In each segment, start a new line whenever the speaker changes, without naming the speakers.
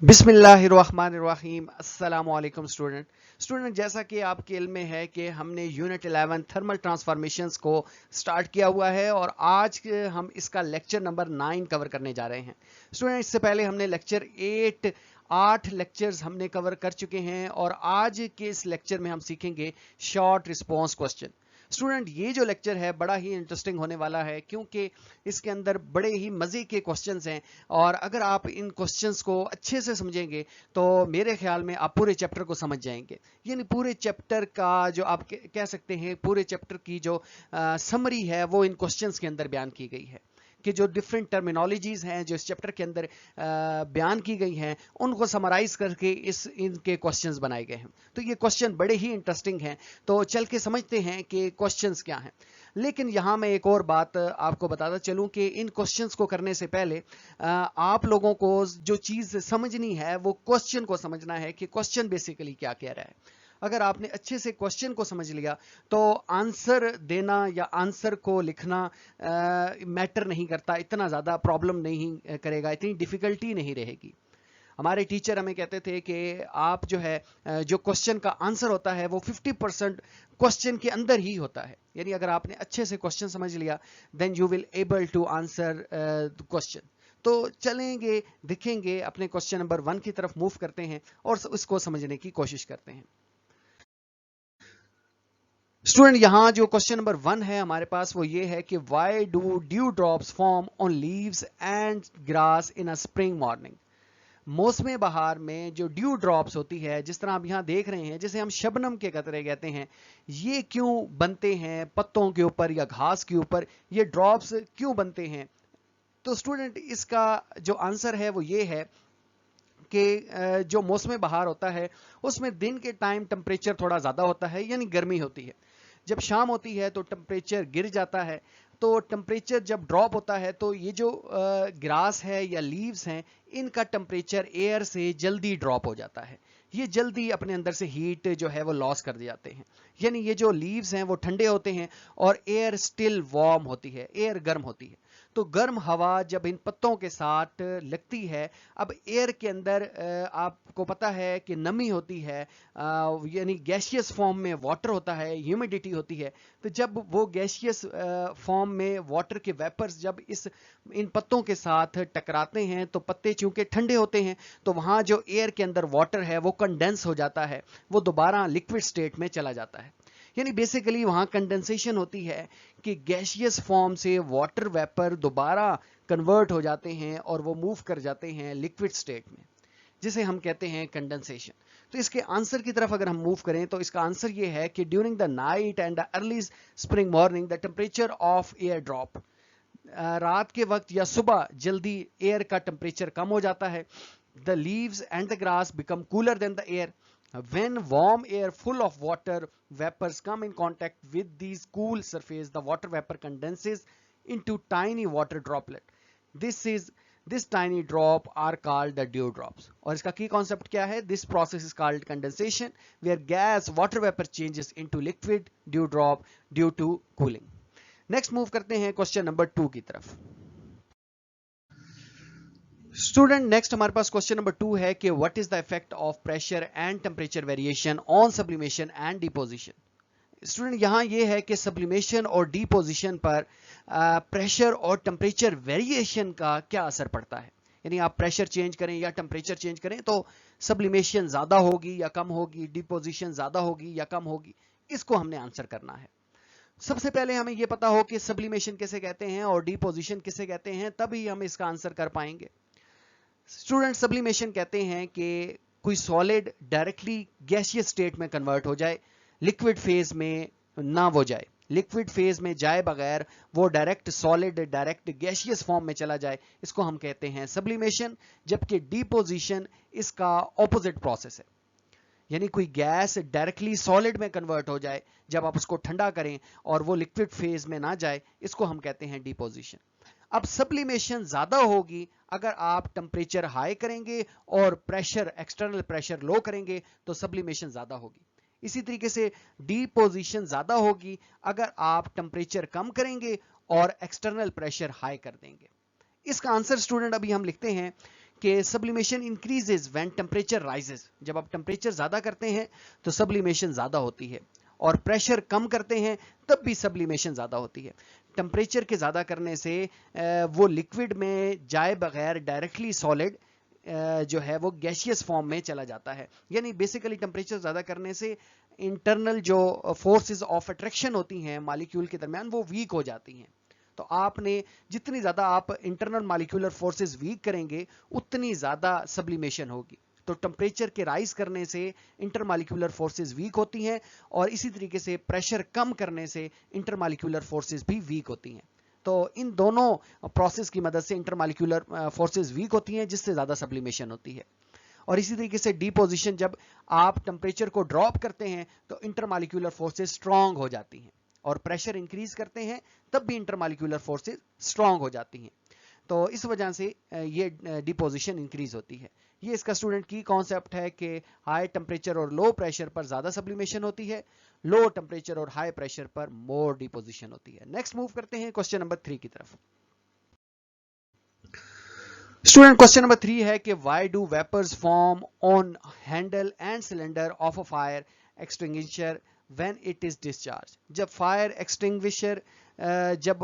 बिस्मिल्लाहिर्रहमानिर्रहीम। अस्सलाम वालेकुम स्टूडेंट, जैसा कि आपके इल्म में है कि हमने यूनिट 11 थर्मल ट्रांसफॉर्मेशंस को स्टार्ट किया हुआ है और आज हम इसका लेक्चर नंबर 9 कवर करने जा रहे हैं। स्टूडेंट, इससे पहले हमने लेक्चर 8 लेक्चर्स हमने कवर कर चुके हैं और आज के इस लेक्चर में हम सीखेंगे शॉर्ट रिस्पॉन्स क्वेश्चन। स्टूडेंट, ये जो लेक्चर है बड़ा ही इंटरेस्टिंग होने वाला है क्योंकि इसके अंदर बड़े ही मज़े के क्वेश्चंस हैं और अगर आप इन क्वेश्चंस को अच्छे से समझेंगे तो मेरे ख्याल में आप पूरे चैप्टर को समझ जाएंगे। यानी पूरे चैप्टर का जो आप कह सकते हैं, पूरे चैप्टर की जो समरी है वो इन क्वेश्चंस के अंदर बयान की गई है कि जो डिफरेंट टर्मिनोलॉजीज हैं जो इस चैप्टर के अंदर बयान की गई हैं उनको समराइज करके इनके क्वेश्चंस बनाए गए हैं। तो ये क्वेश्चन बड़े ही इंटरेस्टिंग हैं, तो चल के समझते हैं कि क्वेश्चंस क्या हैं। लेकिन यहाँ मैं एक और बात आपको बताता चलूँ कि इन क्वेश्चंस को करने से पहले आप लोगों को जो चीज़ समझनी है वो क्वेश्चन को समझना है कि क्वेश्चन बेसिकली क्या कह रहा है। अगर आपने अच्छे से क्वेश्चन को समझ लिया तो आंसर देना या आंसर को लिखना मैटर नहीं करता, इतना ज़्यादा प्रॉब्लम नहीं करेगा, इतनी डिफ़िकल्टी नहीं रहेगी। हमारे टीचर हमें कहते थे कि आप जो है जो क्वेश्चन का आंसर होता है वो 50% क्वेश्चन के अंदर ही होता है। यानी अगर आपने अच्छे से क्वेश्चन समझ लिया then you will able to answer question. तो चलेंगे, देखेंगे, अपने क्वेश्चन नंबर 1 की तरफ मूव करते हैं और उसको समझने की कोशिश करते हैं। स्टूडेंट, यहां जो क्वेश्चन नंबर 1 है हमारे पास वो ये है कि why do due drops form on leaves and grass in a spring morning. मौसम बहार में जो ड्यू ड्रॉप्स होती है, जिस तरह आप यहाँ देख रहे हैं, जिसे हम शबनम के कतरे कहते हैं, ये क्यों बनते हैं पत्तों के ऊपर या घास के ऊपर, ये ड्रॉप्स क्यों बनते हैं। तो स्टूडेंट, इसका जो आंसर है वो ये है कि जो मौसम बहार होता है उसमें दिन के टाइम टेम्परेचर थोड़ा ज़्यादा होता है, यानी गर्मी होती है। जब शाम होती है तो टेम्परेचर गिर जाता है। तो टेम्परेचर जब ड्रॉप होता है तो ये जो ग्रास है या लीव्स हैं, इनका टेम्परेचर एयर से जल्दी ड्रॉप हो जाता है। ये जल्दी अपने अंदर से हीट जो है वो लॉस कर जाते हैं। यानी ये जो लीव्स हैं वो ठंडे होते हैं और एयर स्टिल वार्म होती है, एयर गर्म होती है। तो गर्म हवा जब इन पत्तों के साथ लगती है, अब एयर के अंदर आपको पता है कि नमी होती है, यानी गैसियस फॉर्म में वाटर होता है, ह्यूमिडिटी होती है। तो जब वो गैसियस फॉर्म में वाटर के वेपर्स जब इन पत्तों के साथ टकराते हैं तो पत्ते चूंकि ठंडे होते हैं तो वहाँ जो एयर के अंदर वाटर है वो कंडेंस हो जाता है, वो दोबारा लिक्विड स्टेट में चला जाता है। यानी बेसिकली वहाँ कंडेंसेशन होती है कि गैसियस फॉर्म से वाटर वेपर दोबारा कन्वर्ट हो जाते हैं और वो मूव कर जाते हैं लिक्विड स्टेट में, जिसे हम कहते हैं कंडेंसेशन। तो इसके आंसर की तरफ अगर हम मूव करें तो इसका आंसर ये है कि during the night and the early spring morning the temperature of air drop, रात के वक्त या सुबह जल्दी एयर का टेम्परेचर कम हो जाता है। The leaves and the grass become cooler than the air. When warm air full of water vapors come in contact with these cool surface, the water vapor condenses into tiny water droplet. This tiny drop are called the dew drops. और इसका key concept क्या है? This process is called condensation, where gas water vapor changes into liquid dew drop due to cooling. Next move करते हैं question number 2 की तरफ। Student, next हमारे पास question number 2 है कि what is the effect of pressure and temperature variation on sublimation and deposition. Student, यहां ये है कि सब्लिमेशन और डिपोजिशन पर प्रेशर और टेम्परेचर वेरिएशन का क्या असर पड़ता है। यानी आप प्रेशर चेंज करें या टेम्परेचर चेंज करें तो सब्लिमेशन ज्यादा होगी या कम होगी, डिपोजिशन ज्यादा होगी या कम होगी, इसको हमने आंसर करना है। सबसे पहले हमें यह पता हो कि सब्लिमेशन किसे कहते हैं और डिपोजिशन किसे कहते हैं, तभी हम इसका आंसर कर पाएंगे। स्टूडेंट, सब्लिमेशन कहते हैं कि कोई सॉलिड डायरेक्टली गैसियस स्टेट में कन्वर्ट हो जाए, लिक्विड फेज में ना वो जाए, लिक्विड फेज में जाए बगैर वो direct solid, direct gaseous form में चला जाए, इसको हम कहते हैं सब्लिमेशन। जबकि डिपोजिशन इसका ऑपोजिट प्रोसेस है। यानी कोई गैस डायरेक्टली सॉलिड में कन्वर्ट हो जाए, जब आप उसको ठंडा करें और वो लिक्विड फेज में ना जाए, इसको हम कहते हैं डिपोजिशन। अब सब्लिमेशन ज्यादा होगी अगर आप टेम्परेचर हाई करेंगे और प्रेशर, एक्सटर्नल प्रेशर लो करेंगे तो सब्लिमेशन ज्यादा होगी। इसी तरीके से डिपोजिशन ज्यादा होगी अगर आप टेम्परेचर कम करेंगे और एक्सटर्नल प्रेशर हाई कर देंगे। इसका आंसर स्टूडेंट अभी हम लिखते हैं کہ sublimation increases when temperature rises. جب آپ ٹمپریچر زیادہ کرتے ہیں تو سبلیمیشن زیادہ ہوتی ہے, اور پریشر کم کرتے ہیں تب بھی سبلیمیشن زیادہ ہوتی ہے. ٹمپریچر کے زیادہ کرنے سے وہ لکوڈ میں جائے بغیر ڈائریکٹلی سالڈ جو ہے وہ گیشیس فارم میں چلا جاتا ہے. یعنی بیسیکلی ٹمپریچر زیادہ کرنے سے انٹرنل جو فورسز آف اٹریکشن ہوتی ہیں مالیکیول کے درمیان وہ ویک ہو جاتی ہیں. تو آپ نے جتنی زیادہ آپ انٹرنل مالیکولر فورسز ویک کریں گے اتنی زیادہ سبلیمیشن ہوگی. تو ٹمپریچر کے رائز کرنے سے انٹر مالیکولر فورسز ویک ہوتی ہیں, اور اسی طریقے سے پریشر کم کرنے سے انٹر مالیکولر فورسز بھی ویک ہوتی ہیں. تو ان دونوں پروسیس کی مدد سے انٹر مالیکولر فورسز ویک ہوتی ہیں, جس سے زیادہ سبلیمیشن ہوتی ہے. اور اسی طریقے سے ڈیپوزیشن, جب آپ ٹمپریچر کو ڈراپ کرتے ہیں تو انٹر مالیکولر فورسز اسٹرانگ ہو جاتی ہیں, اور پریشر انکریز کرتے ہیں تب بھی انٹر مالیکولر فورسز اسٹرانگ ہو جاتی ہیں. تو اس وجہ سے یہ ڈیپوزیشن انکریز ہوتی ہے. یہ اس کا اسٹوڈنٹ کی کانسیپٹ ہے کہ ہائی ٹمپریچر اور لو پریشر پر زیادہ سبلیمیشن ہوتی ہے, لو ٹمپریچر اور ہائی پریشر پر مور ڈیپوزیشن ہوتی ہے. نیکسٹ موو کرتے ہیں کوسچن نمبر 3 کی طرف. اسٹوڈنٹ کوسچن نمبر 3 ہے کہ why do Vipers form on handle and cylinder of a fire extinguisher when it is discharge. جب فائر ایکسٹنگوشر جب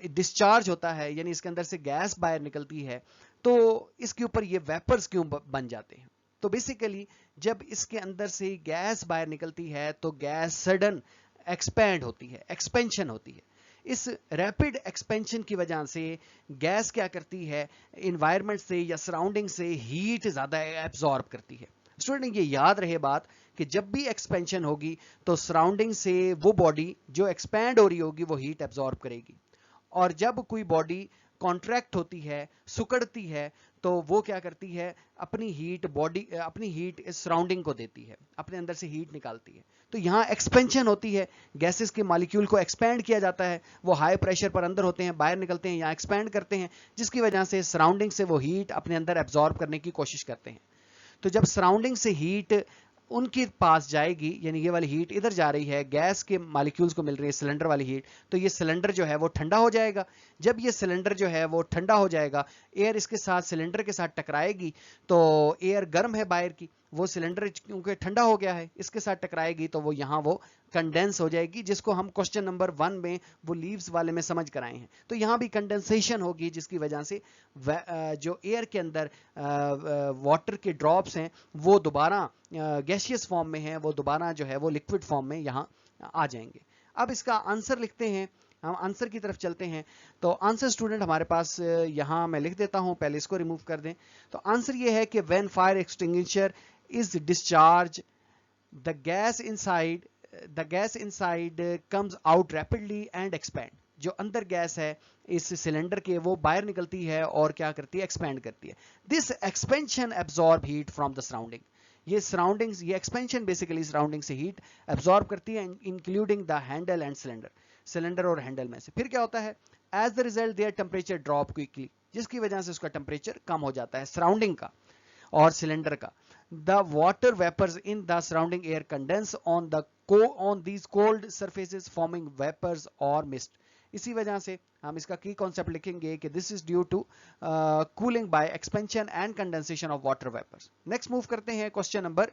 ڈسچارج ہوتا ہے, یعنی اس کے اندر سے گیس باہر نکلتی ہے, تو اس کے اوپر یہ ویپرز کیوں بن جاتے ہیں؟ تو بیسیکلی جب اس کے اندر سے گیس باہر نکلتی ہے تو گیس سڈن ایکسپینڈ ہوتی ہے, ایکسپینشن ہوتی ہے. اس ریپڈ ایکسپینشن کی وجہ سے گیس کیا کرتی ہے, انوائرمنٹ سے یا سراؤنڈنگ سے ہیٹ زیادہ ایبزارب کرتی ہے. اسٹوڈنٹ یہ یاد رہے بات کہ جب بھی ایکسپینشن ہوگی تو سراؤنڈنگ سے وہ باڈی جو ایکسپینڈ ہو رہی ہوگی وہ ہیٹ ایبزارب کرے گی, اور جب کوئی باڈی کانٹریکٹ ہوتی ہے, سکڑتی ہے, تو وہ کیا کرتی ہے, اپنی ہیٹ سراؤنڈنگ کو دیتی ہے, اپنے اندر سے ہیٹ نکالتی ہے. تو یہاں ایکسپینشن ہوتی ہے, گیسز کے مالیکیول کو ایکسپینڈ کیا جاتا ہے, وہ ہائی پریشر پر اندر ہوتے ہیں, باہر نکلتے ہیں, یہاں ایکسپینڈ کرتے ہیں, جس کی وجہ سے سراؤنڈنگ سے وہ ہیٹ اپنے اندر ایبزارب کرنے کی کوشش کرتے ہیں. تو جب سراؤنڈنگ سے ہیٹ ان کے پاس جائے گی, یعنی یہ والی ہیٹ ادھر جا رہی ہے, گیس کے مالیکیولز کو مل رہی ہے سلنڈر والی ہیٹ, تو یہ سلنڈر جو ہے وہ ٹھنڈا ہو جائے گا. جب یہ سلنڈر جو ہے وہ ٹھنڈا ہو جائے گا, ایئر اس کے ساتھ سلنڈر کے ساتھ ٹکرائے گی, تو ایئر گرم ہے باہر کی, وہ سلنڈر کیونکہ ٹھنڈا ہو گیا ہے اس کے ساتھ ٹکرائے گی, تو وہ یہاں وہ کنڈینس ہو جائے گی, جس کو ہم کوسچن نمبر 1 میں وہ لیوز والے میں سمجھ کر آئے ہیں. تو یہاں بھی کنڈنسیشن ہوگی, جس کی وجہ سے جو ایئر کے اندر واٹر کے ڈراپس ہیں وہ دوبارہ گیشیس فارم میں ہیں, وہ دوبارہ جو ہے وہ لکوڈ فارم میں یہاں آ جائیں گے. اب اس کا آنسر لکھتے ہیں, ہم آنسر کی طرف چلتے ہیں. تو آنسر اسٹوڈنٹ ہمارے پاس یہاں میں لکھ دیتا ہوں, پہلے اس کو ریموو کر دیں. تو آنسر یہ ہے کہ when fire extinguisher is discharge the gas inside comes out rapidly and expand. جو اندر گیس ہے اس سلنڈر کے وہ باہر نکلتی ہے اور کیا کرتی ہے, ایکسپینڈ کرتی ہے. This expansion absorb heat from the surrounding. یہ سراؤنڈنگز, یہ ایکسپینشن بیسیکلی سراؤنڈنگ سے ہیٹ ایبزارب کرتی ہے, including the handle and cylinder, cylinder اور ہینڈل میں سے. پھر کیا ہوتا ہے, as the result their temperature drop quickly, جس کی وجہ سے اس کا ٹمپریچر کم ہو جاتا ہے سراؤنڈنگ کا اور سلنڈر کا. The water vapors in the surrounding air condense on these cold surfaces forming vapors or mist. اسی وجہ سے ہم اس کا کی کانسیپٹ لکھیں گے کہ this is due to cooling by expansion and condensation of water vapors. Next move کرتے ہیں کوسچن نمبر.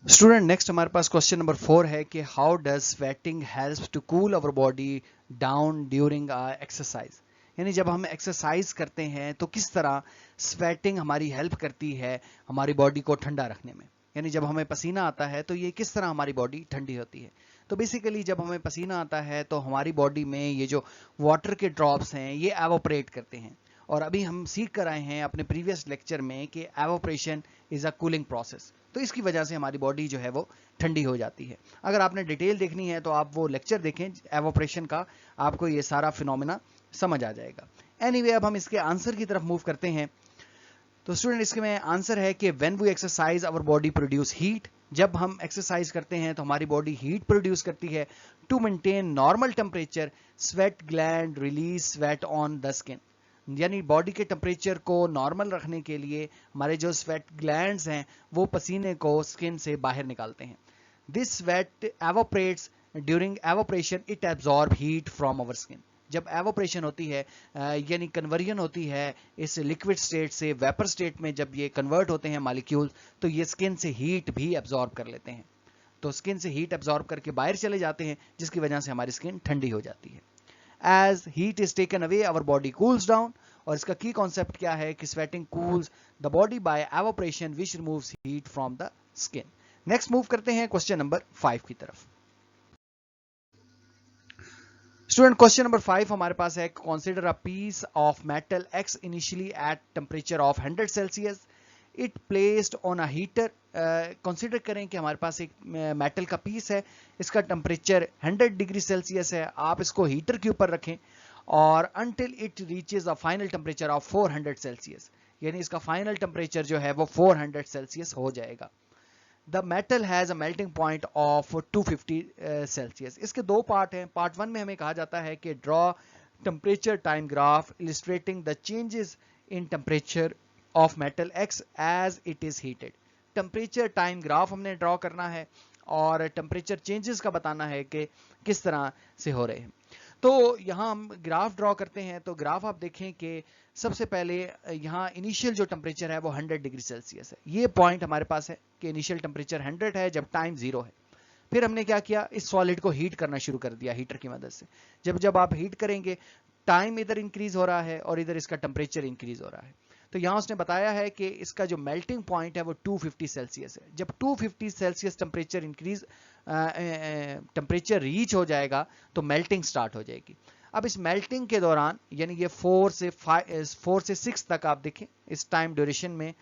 اسٹوڈنٹ نیکسٹ ہمارے پاس کوسچن نمبر 4 ہے کہ how does sweating helps to cool our body down during our exercise. یعنی جب ہم exercise کرتے ہیں تو کس طرح سویٹنگ ہماری ہیلپ کرتی ہے ہماری باڈی کو ٹھنڈا رکھنے میں. یعنی جب ہمیں پسینہ آتا ہے تو یہ کس طرح ہماری باڈی ٹھنڈی ہوتی ہے. تو بیسیکلی جب ہمیں پسینہ آتا ہے تو ہماری باڈی میں یہ جو واٹر کے ڈراپس ہیں یہ ایوپریٹ کرتے ہیں, اور ابھی ہم سیکھ کر آئے ہیں اپنے پریویس لیکچر میں کہ ایوپریشن از اے کولنگ پروسیس. تو اس کی وجہ سے ہماری باڈی جو ہے وہ ٹھنڈی ہو جاتی ہے. اگر آپ نے ڈیٹیل دیکھنی ہے تو آپ وہ لیکچر دیکھیں ایوپریشن کا, آپ کو یہ سارا فینومینا سمجھ آ جائے گا. اینی وے اب ہم اس کے آنسر کی طرف موو کرتے ہیں. تو اسٹوڈنٹ اس کے میں آنسر ہے کہ when we exercise our body produce heat. جب ہم ایکسرسائز کرتے ہیں تو ہماری باڈی ہیٹ پروڈیوس کرتی ہے. To maintain normal temperature sweat gland release sweat on the skin. یعنی باڈی کے ٹمپریچر کو نارمل رکھنے کے لیے ہمارے جو سویٹ گلینڈز ہیں وہ پسینے کو اسکن سے باہر نکالتے ہیں. This sweat evaporates during evaporation it absorb heat from our skin. जब एवोपरेशन होती है यानी कन्वर्जन होती है इस लिक्विड स्टेट से वेपर स्टेट में, जब ये कन्वर्ट होते हैं मॉलिक्यूल, तो ये स्किन से हीट भी एब्जॉर्ब कर लेते हैं। तो स्किन से हीट एब्जॉर्ब करके बाहर चले जाते हैं, जिसकी वजह से हमारी स्किन ठंडी हो जाती है। As heat is taken away, our body cools down. और इसका की कॉन्सेप्ट क्या है कि sweating cools the body by evaporation which removes heat from the skin. Next move करते हैं क्वेश्चन नंबर 5 की तरफ। स्टूडेंट क्वेश्चन नंबर 5 हमारे पास है, consider a piece of metal X initially at temperature of 100 Celsius, it placed on a heater. Consider करें कि हमारे पास एक मेटल का पीस है, इसका टेम्परेचर 100 डिग्री सेल्सियस है, आप इसको हीटर के ऊपर रखें और until it reaches a final temperature of 400 Celsius, यानी इसका फाइनल टेम्परेचर जो है वो 400 सेल्सियस हो जाएगा। The metal has a melting point of 250 Celsius. इसके दो पार्ट हैं। पार्ट 1 में हमें कहा जाता है कि draw temperature time graph illustrating the changes in temperature of metal X as it is heated। Temperature time graph हमने ड्रॉ करना है और टेम्परेचर चेंजेस का बताना है कि किस तरह से हो रहे हैं। तो यहाँ हम ग्राफ ड्रॉ करते हैं। तो ग्राफ आप देखें कि सबसे पहले यहाँ इनिशियल जो टेम्परेचर है वो 100 डिग्री सेल्सियस है। ये पॉइंट हमारे पास है कि इनिशियल टेम्परेचर 100 है जब टाइम 0 है। फिर हमने क्या किया, इस सॉलिड को हीट करना शुरू कर दिया हीटर की मदद से। जब आप हीट करेंगे, टाइम इधर इंक्रीज हो रहा है और इधर इसका टेम्परेचर इंक्रीज हो रहा है। तो यहाँ उसने बताया है कि इसका जो मेल्टिंग पॉइंट है वो 250 सेल्सियस है। जब 250 Celsius temperature increase temperature reach हो जाएगा तो मेल्टिंग स्टार्ट हो जाएगी। अब इस मेल्टिंग के दौरान यानी ये 4 से 6 तक आप देखें इस टाइम ड्यूरेशन में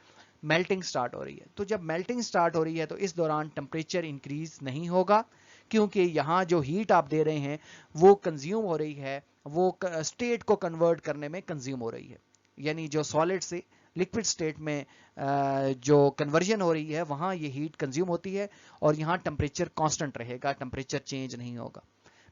मेल्टिंग स्टार्ट हो रही है। तो जब मेल्टिंग स्टार्ट हो रही है तो इस दौरान टेम्परेचर इंक्रीज नहीं होगा, क्योंकि यहाँ जो हीट आप दे रहे हैं वो कंज्यूम हो रही है, वो स्टेट को कन्वर्ट करने में कंज्यूम हो रही है। यानी जो सॉलिड से लिक्विड स्टेट में जो कन्वर्जन हो रही है वहां ये हीट कंज्यूम होती है और यहाँ टेम्परेचर कांस्टेंट रहेगा, टेम्परेचर चेंज नहीं होगा।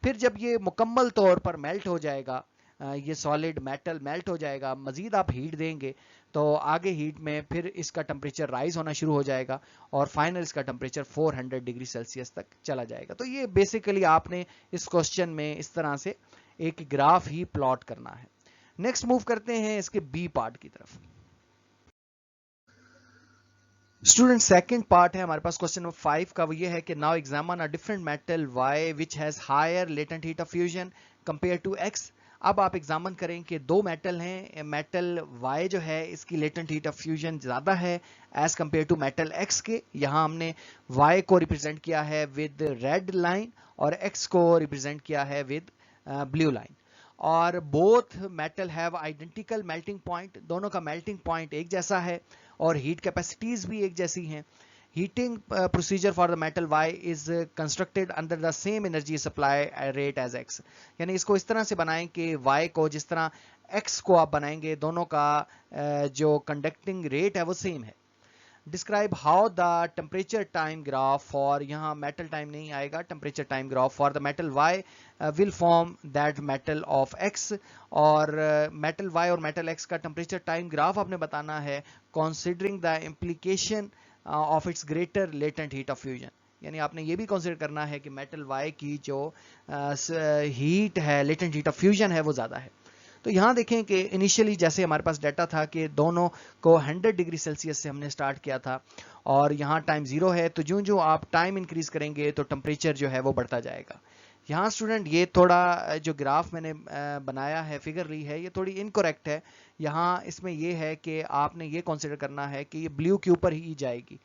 फिर जब ये मुकम्मल तौर पर मेल्ट हो जाएगा, ये सॉलिड मेटल मेल्ट हो जाएगा, मजीद आप हीट देंगे तो आगे हीट में फिर इसका टेम्परेचर राइज होना शुरू हो जाएगा और फाइनल इसका टेम्परेचर 400 डिग्री सेल्सियस तक चला जाएगा। तो ये बेसिकली आपने इस क्वेश्चन में इस तरह से एक ग्राफ ही प्लॉट करना है। नेक्स्ट मूव करते हैं इसके बी पार्ट की तरफ। स्टूडेंट सेकंड पार्ट है हमारे पास क्वेश्चन नंबर 5 का, वो ये है कि now examine a different metal Y which has higher latent heat of fusion compare to X। अब आप एग्जामिन करें कि दो मेटल हैं, मेटल Y जो है इसकी लेटेंट हीट ऑफ फ्यूजन ज्यादा है as compare to metal X के। यहाँ हमने Y को रिप्रेजेंट किया है विद रेड लाइन और X को रिप्रेजेंट किया है विद ब्लू लाइन। और both metal have identical melting point, दोनों का मेल्टिंग पॉइंट एक जैसा है और हीट कैपेसिटीज भी एक जैसी हैं। Heating procedure for the metal Y is constructed under the same energy supply rate as X। यानी इसको इस तरह से बनाएं कि Y को जिस तरह X को आप बनाएंगे दोनों का जो कंडक्टिंग रेट है वो सेम है। Describe how the temperature time graph for, यहाँ मेटल टाइम नहीं आएगा, temperature time graph for the metal Y will form that metal of X। और मेटल Y और मेटल X का टेम्परेचर टाइम ग्राफ आपने बताना है considering the implication of its greater latent heat of fusion. यानी आपने ये भी कंसीडर करना है कि मेटल Y की जो हीट है, लेटेंट हीट ऑफ फ्यूजन है वो ज्यादा है। तो यहाँ देखें कि इनिशियली जैसे हमारे पास डाटा था कि दोनों को 100 डिग्री सेल्सियस से हमने स्टार्ट किया था और यहाँ टाइम 0 है, तो जो आप टाइम इंक्रीज करेंगे तो टेम्परेचर जो है वो बढ़ता जाएगा। यहाँ स्टूडेंट ये थोड़ा जो ग्राफ मैंने बनाया है, फिगर ली है, ये थोड़ी इनकरेक्ट है। यहाँ इसमें ये है कि आपने ये कंसिडर करना है कि ये ब्लू के ऊपर ही जाएगी।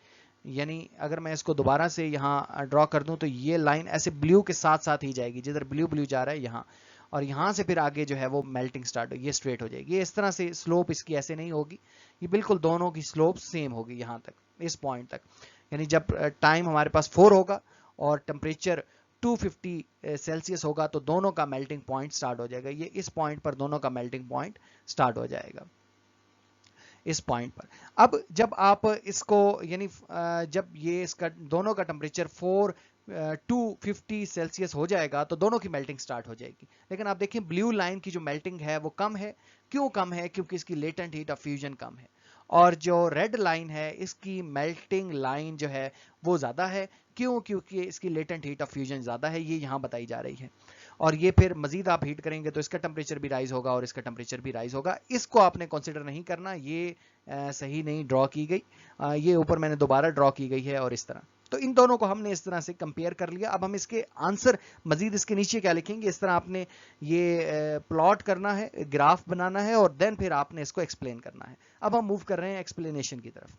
यानी अगर मैं इसको दोबारा से यहाँ ड्रॉ कर दूं तो ये लाइन ऐसे ब्लू के साथ साथ ही जाएगी, जिधर ब्लू ब्लू जा रहा है यहाँ, और यहाँ से फिर आगे जो है वो मेल्टिंग स्टार्ट होगी, ये स्ट्रेट हो जाएगी। ये इस तरह से स्लोप इसकी ऐसे नहीं होगी, ये बिल्कुल दोनों की स्लोप सेम होगी यहाँ तक, इस पॉइंट तक। यानी जब टाइम हमारे पास 4 होगा और टेम्परेचर 250 सेल्सियस होगा तो दोनों का मेल्टिंग पॉइंट स्टार्ट हो जाएगा। ये इस पॉइंट पर दोनों का मेल्टिंग पॉइंट स्टार्ट हो जाएगा, इस पॉइंट पर। अब जब आप इसको यानी जब ये इसका दोनों का टेम्परेचर 250 सेल्सियस हो जाएगा तो दोनों की मेल्टिंग स्टार्ट हो जाएगी। लेकिन आप देखें ब्लू लाइन की जो मेल्टिंग है वो कम है। क्यों कम है? क्योंकि इसकी लेटेंट हीट ऑफ फ्यूजन कम है। और जो रेड लाइन है इसकी मेल्टिंग लाइन जो है वो ज्यादा है। क्यों? क्योंकि इसकी लेटेंट हीट ऑफ फ्यूजन ज्यादा है, ये यहाँ बताई जा रही है। और ये फिर मजीद आप हीट करेंगे तो इसका टेम्परेचर भी राइज होगा और इसका टेम्परेचर भी राइज होगा। इसको आपने कंसिडर नहीं करना, ये सही नहीं ड्रॉ की गई, ये ऊपर मैंने दोबारा ड्रॉ की गई है और इस तरह। तो इन दोनों को हमने इस तरह से कंपेयर कर लिया। अब हम इसके आंसर मजीद इसके नीचे क्या लिखेंगे, इस तरह आपने ये प्लॉट करना है, ग्राफ बनाना है और देन फिर आपने इसको एक्सप्लेन करना है। अब हम मूव कर रहे हैं एक्सप्लेनेशन की तरफ।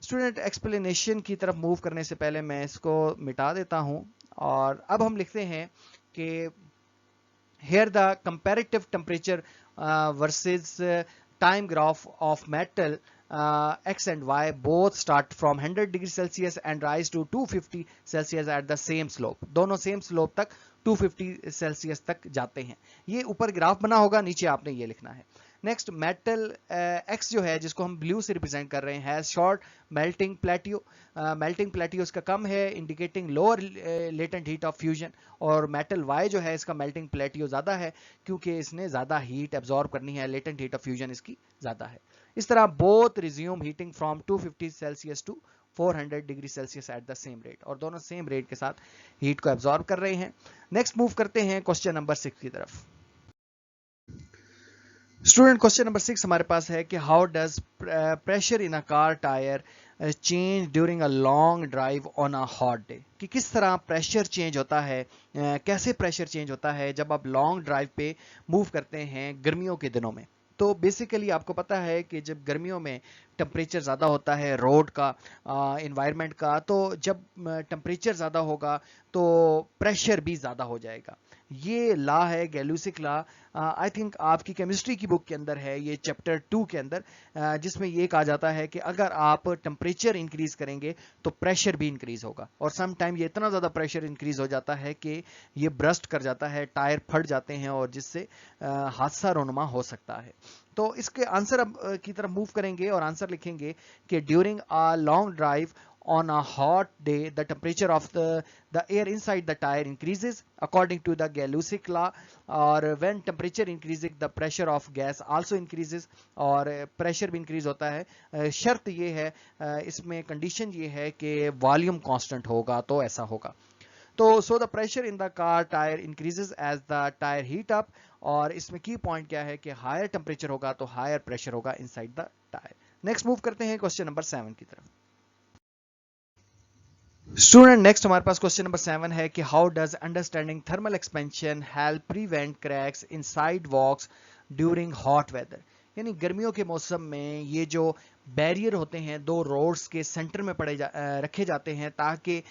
स्टूडेंट, एक्सप्लेनेशन की तरफ मूव करने से पहले मैं इसको मिटा देता हूं और अब हम लिखते हैं कि here the comparative temperature versus time graph of metal x and y both start from 100 degree Celsius and rise to 250 Celsius at the same slope. दोनों सेम स्लोप तक 250 सेल्सियस तक जाते हैं। ये ऊपर ग्राफ बना होगा, नीचे आपने ये लिखना है। नेक्स्ट, मेटल एक्स जो है जिसको हम ब्लू से रिप्रेजेंट कर रहे हैं, हैज शॉर्ट मेल्टिंग प्लेटियो, मेल्टिंग प्लेटियो इसका कम है, indicating lower latent heat of fusion. और मेटल वाई जो है इसका मेल्टिंग प्लेटियो ज्यादा है क्योंकि इसने ज्यादा हीट एब्जॉर्ब करनी है, लेटेंट हीट ऑफ फ्यूजन इसकी ज्यादा है। इस तरह both resume heating from 250 Celsius to 400 degree Celsius at the same rate, और दोनों सेम रेट के साथ हीट को एब्जॉर्ब कर रहे हैं। नेक्स्ट मूव करते हैं क्वेश्चन नंबर 6 की तरफ। स्टूडेंट, क्वेश्चन नंबर 6 हमारे पास है कि how does pressure in a car tyre change during a long drive on a hot day, कि किस तरह प्रेशर चेंज होता है, कैसे प्रेशर चेंज होता है जब आप लॉन्ग ड्राइव पे मूव करते हैं गर्मियों के दिनों में। तो बेसिकली आपको पता है कि जब गर्मियों में टेम्परेचर ज़्यादा होता है रोड का, इन्वायरमेंट का, तो जब टेम्परेचर ज़्यादा होगा तो प्रेशर भी ज़्यादा हो जाएगा। ये लॉ है गैल्यूसिक लॉ, आई थिंक आपकी केमिस्ट्री की बुक के अंदर है, ये चैप्टर 2 के अंदर, जिसमें ये कहा जाता है कि अगर आप टेम्परेचर इंक्रीज करेंगे तो प्रेशर भी इंक्रीज होगा। और सम टाइम ये इतना ज़्यादा प्रेशर इंक्रीज हो जाता है कि ये ब्रस्ट कर जाता है, टायर फट जाते हैं और जिससे हादसा रोनुमा हो सकता है। तो इसके आंसर अब की तरफ मूव करेंगे और आंसर लिखेंगे कि during a long drive on a hot day the temperature of the air inside the tire increases according to the Gay-Lussac law, or when temperature increases the pressure of gas also increases, और pressure भी increase होता है। शर्त ये है, इसमें condition ये है कि वॉल्यूम कांस्टेंट होगा तो ऐसा होगा। तो so the pressure in the car tyre increases as the tyre heat up, और इसमें की पॉइंट क्या है कि हायर टेम्परेचर होगा तो हायर प्रेशर होगा inside the tyre. Next move करते हैं क्वेश्चन नंबर 7 की तरफ। स्टूडेंट, नेक्स्ट हमारे पास क्वेश्चन नंबर 7 है कि how does understanding thermal expansion help prevent cracks in sidewalks during hot weather, यानी गर्मियों के मौसम में ये जो बैरियर होते हैं दो रोड्स के सेंटर में रखे जाते हैं ताकि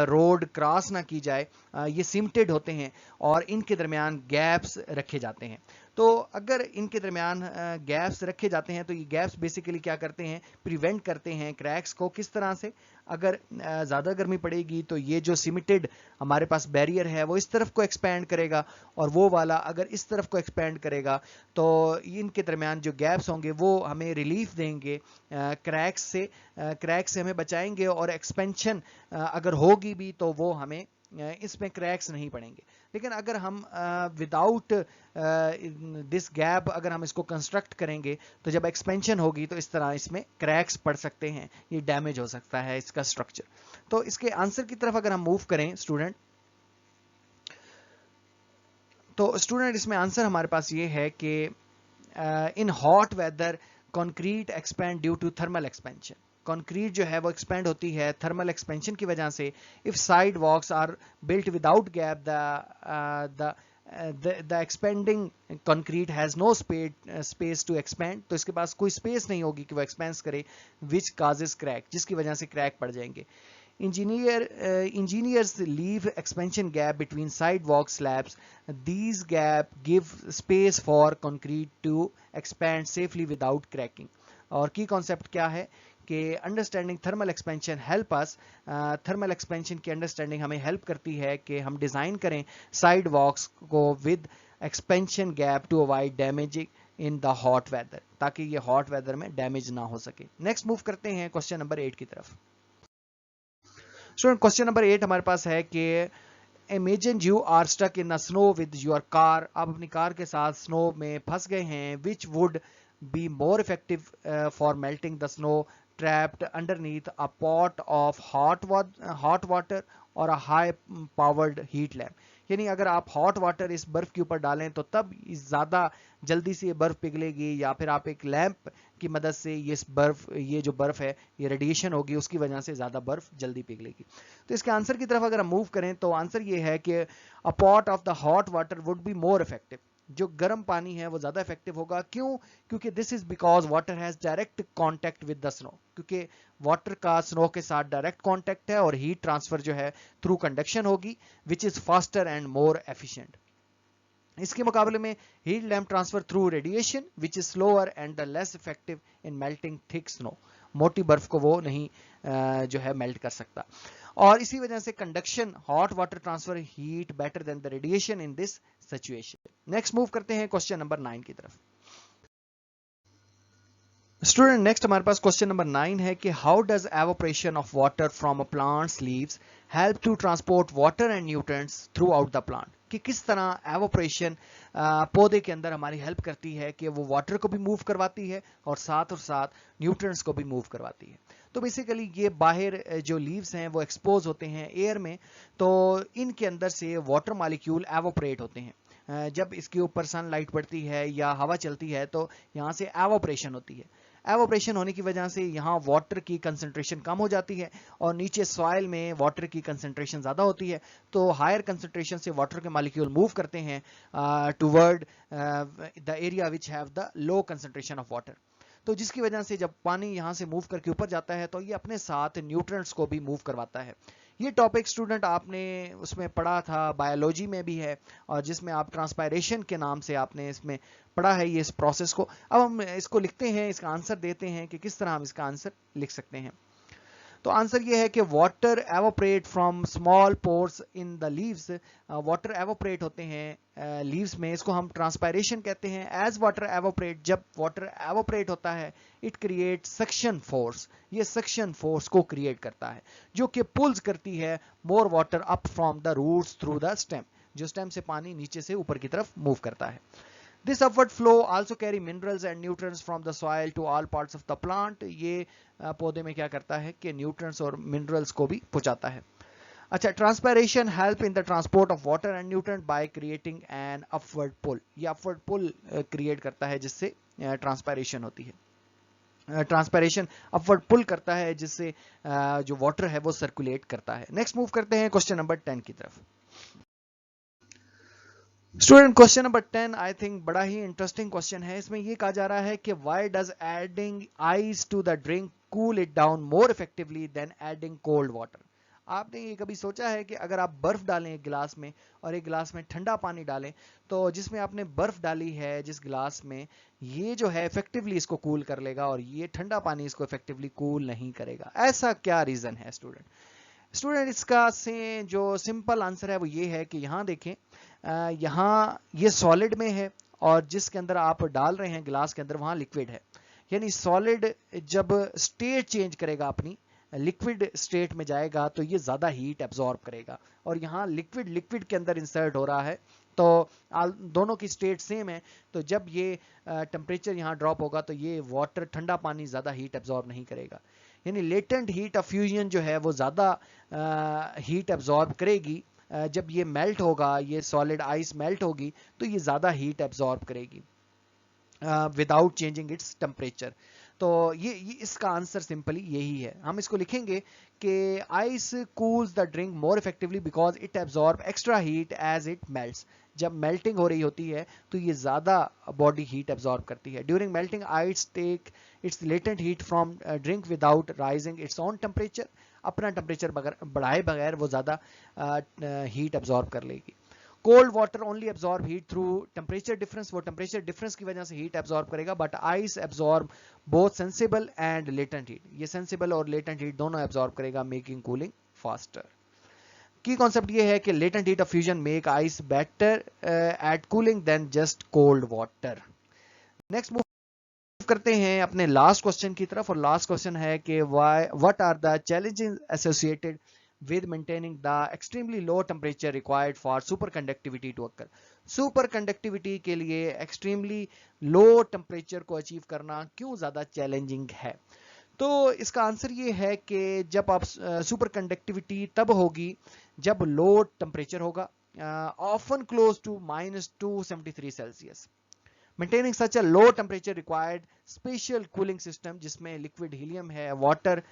रोड क्रॉस ना की जाए, ये सिमटेड होते हैं और इनके दरमियान गैप्स रखे जाते हैं। तो अगर इनके दरमियान गैप्स रखे जाते हैं तो ये गैप्स बेसिकली क्या करते हैं, प्रिवेंट करते हैं क्रैक्स को। किस तरह से, अगर ज़्यादा गर्मी पड़ेगी तो ये जो सिमेंटेड हमारे पास बैरियर है वो इस तरफ को एक्सपैंड करेगा और वो वाला अगर इस तरफ को एक्सपैंड करेगा तो इनके दरमियान जो गैप्स होंगे वो हमें रिलीफ देंगे, क्रैक्स से हमें बचाएंगे, और एक्सपेंशन अगर होगी भी तो वो हमें इसमें क्रैक्स नहीं पड़ेंगे। लेकिन अगर हम विदाउट दिस गैप अगर हम इसको कंस्ट्रक्ट करेंगे तो जब एक्सपेंशन होगी तो इस तरह इसमें क्रैक्स पड़ सकते हैं, ये डैमेज हो सकता है इसका स्ट्रक्चर। तो इसके आंसर की तरफ अगर हम मूव करें स्टूडेंट, तो स्टूडेंट इसमें आंसर हमारे पास ये है कि in hot weather concrete expand due to thermal expansion, concrete जो है वो एक्सपेंड होती है थर्मल एक्सपेंशन की वजह से। If sidewalks are built without gap the expanding concrete has no space to expand, तो इसके पास कोई स्पेस नहीं होगी कि वो एक्सपेंड करे, which causes crack, जिसकी वजह से क्रैक पड़ जाएंगे। Engineers leave expansion gap between sidewalk slabs. These gap give space for concrete to expand safely without cracking. और की कॉन्सेप्ट क्या है कि understanding thermal expansion help us, thermal expansion की अंडरस्टैंडिंग हमें हेल्प करती है कि हम डिज़ाइन करें साइड वॉक्स को with expansion gap to avoid damaging in the hot weather, ताकि ये हॉट वेदर में डैमेज ना हो सके। नेक्स्ट मूव करते हैं क्वेश्चन नंबर 8 की तरफ। स्टूडेंट, क्वेश्चन नंबर 8 हमारे पास है कि imagine you are stuck in the snow with your car, आप अपनी कार के साथ स्नो में फंस गए हैं। Which would be more effective for melting the snow trapped underneath a pot of hot water or a high powered heat lamp, یعنی اگر آپ ہاٹ واٹر اس برف کے اوپر ڈالیں تو تب زیادہ جلدی سے یہ برف پگھلے گی، یا پھر آپ ایک لیمپ کی مدد سے یہ جو برف ہے یہ ریڈیشن ہوگی، اس کی وجہ سے زیادہ برف جلدی پگھلے گی. تو اس کے آنسر کی طرف اگر ہم موو کریں تو آنسر یہ ہے کہ a pot of the hot water would be more effective. جو گرم پانی ہے وہ زیادہ افیکٹو ہوگا. کیوں؟ کیونکہ this is because water has direct contact with the snow. کیونکہ واٹر کا سنو کے ساتھ ڈائریکٹ کانٹیکٹ ہے اور ہیٹ ٹرانسفر جو ہے تھرو کنڈکشن ہوگی which is faster and more efficient. اس کے مقابلے میں heat lamp transfer through radiation which is slower and less effective in melting thick snow. موٹی برف کو وہ نہیں جو ہے میلٹ کر سکتا. اور اسی وجہ سے conduction hot water transfer heat better than the radiation in this situation. Next move کرتے ہیں کوسچن نمبر 9 کی طرف. اسٹوڈنٹ نیکسٹ ہمارے پاس کوسچن نمبر 9 ہے کہ how does evaporation of water from a plants leaves help to transport water and nutrients throughout the plant. کہ کس طرح ایوپریشن پودے کے اندر ہماری ہیلپ کرتی ہے کہ وہ واٹر کو بھی موو کرواتی ہے اور ساتھ نیوٹرینٹس کو بھی موو کرواتی ہے. تو بیسیکلی یہ باہر جو لیوز ہیں وہ ایکسپوز ہوتے ہیں ایئر میں، تو ان کے اندر سے واٹر مالیکیول ایوپریٹ ہوتے ہیں. جب اس کے اوپر سن لائٹ پڑتی ہے یا ہوا چلتی ہے تو یہاں سے ایوپریشن ہوتی ہے. ایوپریشن ہونے کی وجہ سے یہاں واٹر کی کنسنٹریشن کم ہو جاتی ہے اور نیچے سوائل میں واٹر کی کنسنٹریشن زیادہ ہوتی ہے. تو ہائر کنسنٹریشن سے واٹر کے مالیکیول موو کرتے ہیں toward the area which have the low concentration of water. تو جس کی وجہ سے جب پانی یہاں سے موو کر کے اوپر جاتا ہے تو یہ اپنے ساتھ نیوٹرینٹس کو بھی موو کرواتا ہے. یہ ٹاپک اسٹوڈنٹ آپ نے اس میں پڑھا تھا، بایولوجی میں بھی ہے، اور جس میں آپ ٹرانسپائریشن کے نام سے آپ نے اس میں پڑھا ہے یہ اس پروسیس کو. اب ہم اس کو لکھتے ہیں، اس کا آنسر دیتے ہیں کہ کس طرح ہم اس کا آنسر لکھ سکتے ہیں. تو آنسر یہ ہے کہ water evaporate from small pores in the leaves. Water evaporate ہوتے ہیں لیوز میں، اس کو ہم ٹرانسپائریشن کہتے ہیں. ایز واٹر ایوپریٹ، جب واٹر ایوپریٹ ہوتا ہے اٹ کریٹ سکشن فورس. یہ سکشن فورس کو کریٹ کرتا ہے جو کہ پلز کرتی ہے more water up from the roots through the stem. جو اسٹیم سے پانی نیچے سے اوپر کی طرف موو کرتا ہے. This upward flow also carry minerals and nutrients from the soil to all parts of the plant. یہ پودے میں کیا کرتا ہے کہ نیوٹرینٹس اور منرلس کو بھی پہنچاتا ہے. اچھا، transpiration help in the transport of water and nutrient by creating an upward pull. یہ اپورڈ پل کریٹ کرتا ہے جس سے ٹرانسپائریشن ہوتی ہے. ٹرانسپائریشن اپورڈ پل کرتا ہے جس سے جو واٹر ہے وہ سرکولیٹ کرتا ہے. نیکسٹ موو کرتے ہیں کوسچن نمبر 10 کی طرف. Student question number 10 I think بڑا ہی انٹرسٹنگ کوسچن ہے. اس میں یہ کہا جا رہا ہے کہ why does adding ice to the drink cool it down more effectively than adding cold water. آپ نے یہ کبھی سوچا ہے کہ اگر آپ برف ڈالیں ایک گلاس میں اور ایک گلاس میں ٹھنڈا پانی ڈالیں تو جس میں آپ نے برف ڈالی ہے جس گلاس میں، یہ جو ہے افیکٹولی اس کو کول کر لے گا اور یہ ٹھنڈا پانی اس کو افیکٹولی کول نہیں کرے گا. ایسا کیا ریزن ہے اسٹوڈنٹ اس کا جو سمپل آنسر ہے وہ یہ ہے کہ یہاں دیکھیں، یہاں یہ سالڈ میں ہے اور جس کے اندر آپ ڈال رہے ہیں گلاس کے اندر وہاں لکوڈ ہے. یعنی سالڈ جب اسٹیٹ چینج کرے گا، اپنی لکوڈ اسٹیٹ میں جائے گا تو یہ زیادہ ہیٹ ایبزارب کرے گا. اور یہاں لکوڈ کے اندر انسرٹ ہو رہا ہے تو دونوں کی اسٹیٹ سیم ہے. تو جب یہ ٹمپریچر یہاں ڈراپ ہوگا تو یہ واٹر ٹھنڈا پانی زیادہ ہیٹ ایبزارب نہیں کرے گا. یعنی لیٹنٹ ہیٹ آف فیوژن جو ہے وہ زیادہ ہیٹ ایبزارب کرے گی. جب یہ میلٹ ہوگا، یہ سالڈ آئس میلٹ ہوگی تو یہ زیادہ ہیٹ ایبزارب کرے گی وداؤٹ چینجنگ اٹس ٹمپریچر. تو یہ اس کا آنسر سمپلی یہی ہے. ہم اس کو لکھیں گے کہ ice cools the drink more effectively because it absorb extra heat as it melts. جب میلٹنگ ہو رہی ہوتی ہے تو یہ زیادہ باڈی ہیٹ ایبزارب کرتی ہے. During melting ice take its latent heat from drink without rising its own temperature. اپنا ٹمپریچر بڑھائے بغیر وہ زیادہ ہیٹ ایبزارب کر لے گی. Cold water only absorb heat through temperature difference. وہ ٹمپریچر ڈفرنس کی وجہ سے ہیٹ ایبزارب کرے گا. But ice absorb both sensible and latent heat. یہ سینسیبل اور لیٹنٹ ہیٹ دونوں ایبزارب کرے گا میکنگ کولنگ فاسٹر. کی کانسیپٹ یہ ہے کہ latent heat of fusion make ice better at cooling than just cold water. Next move کرتے ہیں اپنے لاسٹ کوسچن کی طرف. اور لاسٹ کوسچن ہے کہ what are the challenges associated with maintaining the extremely low temperature required for superconductivity to occur. Super conductivity کے لیے ایکسٹریملی لو ٹمپریچر کو اچیو کرنا کیوں زیادہ چیلنجنگ ہے؟ تو اس کا آنسر یہ ہے کہ جب آپ سپر کنڈکٹیوٹی تب ہوگی جب لو ٹمپریچر ہوگا often close to minus 273 Celsius. Maintaining such a low temperature required special cooling system जिसमें liquid helium है, water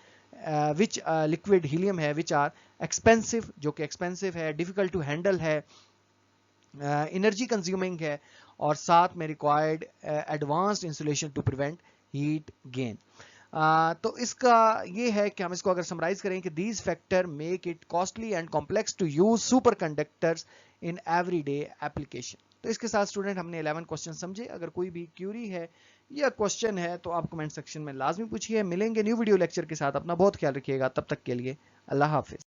which liquid helium है, which are expensive, जो कि expensive है, difficult to handle है, energy consuming है, और साथ में required advanced insulation to prevent heat gain. तो इसका ये है कि हम इसको अगर समराइज करें कि these factor make it costly and complex to use superconductors in everyday application. तो इसके साथ स्टूडेंट हमने 11 क्वेश्चन समझे. अगर कोई भी क्यूरी है या क्वेश्चन है तो आप कमेंट सेक्शन में लाजमी पूछिए. मिलेंगे न्यू वीडियो लेक्चर के साथ. अपना बहुत ख्याल रखिएगा. तब तक के लिए अल्लाह हाफिज.